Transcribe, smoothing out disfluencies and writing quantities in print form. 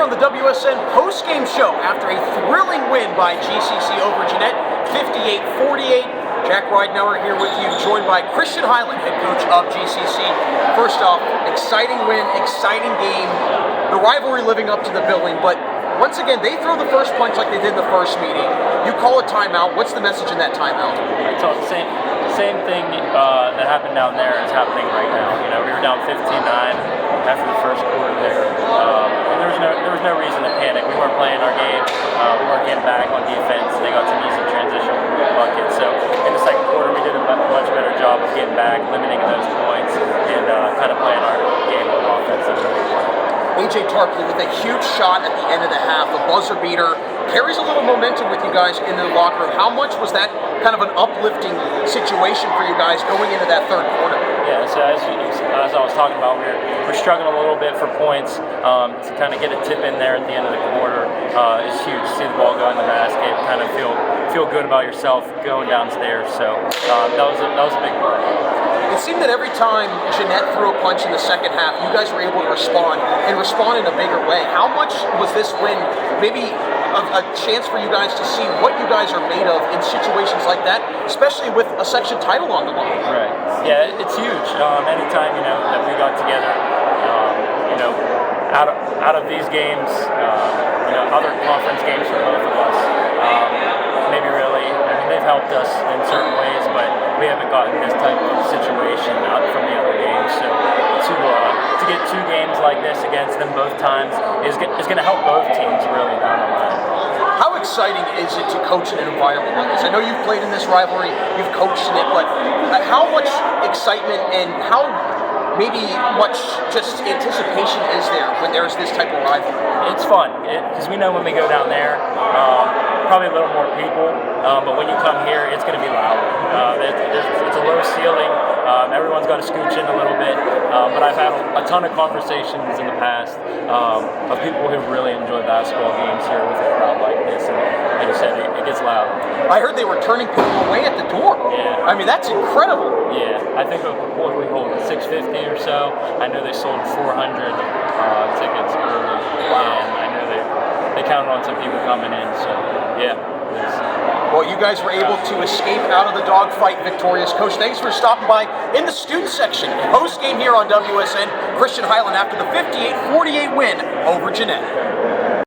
here on the WSN Postgame Show after a thrilling win by GCC over Jeanette, 58-48. Jack Ridenauer here with you, joined by Christian Hyland, head coach of GCC. First off, exciting win, exciting game. The rivalry living up to the billing, but once again, they throw the first punch like they did in the first meeting. You call a timeout. What's the message in that timeout? So the same thing that happened down there is happening right now. You know, we were down 15-9 after the first quarter there. And there was no reason to panic. We weren't playing our game. We weren't getting back on defense. They got some easy transition buckets. So in the second quarter, we did a much better job of getting back, limiting those points, and kind of playing our game on offense. AJ Tarpley with a huge shot at the end of the half, a buzzer beater, carries a little momentum with you guys in the locker room. How much was that kind of an uplifting situation for you guys going into that third quarter? Yeah, so as I was talking about, we're struggling a little bit for points. To kind of get a tip in there at the end of the quarter is huge. See the ball go in the basket, kind of feel good about yourself going downstairs. So that was a big part. It seemed that every time Jeanette threw a punch in the second half, you guys were able to respond in a bigger way. How much was this win maybe a chance for you guys to see what you guys are made of in situations like that, especially with a section title on the line? Right. Yeah, it's huge. Anytime that we got together, out of these games, other conference games for both of us, maybe really. I mean, they've helped us in certain ways, but we haven't gotten this type of situation out from the other games. So to get two games like this against them both times is going to help both teams really down the line. How exciting is it to coach in an environment like this? I know you've played in this rivalry, you've coached in it, but how much excitement and how maybe much just anticipation is there when there's this type of rivalry? It's fun, because we know when we go down there, probably a little more people, but when you come here, it's going to be loud. It's a low ceiling. Everyone's got to scooch in a little bit, but I've had a ton of conversations in the past of people who really enjoy basketball games here with a crowd like this, and like you said, it gets loud. I heard they were turning people away at the door. Yeah. I mean, that's incredible. Yeah, I think what we hold, 650 or so. I know they sold 400 tickets early, and I know they counted on some people coming in, so yeah. Well, you guys were able to escape out of the dogfight victorious. Coach, thanks for stopping by in the student section. Post game here on WSN. Christian Hyland after the 58-48 win over Jeanette.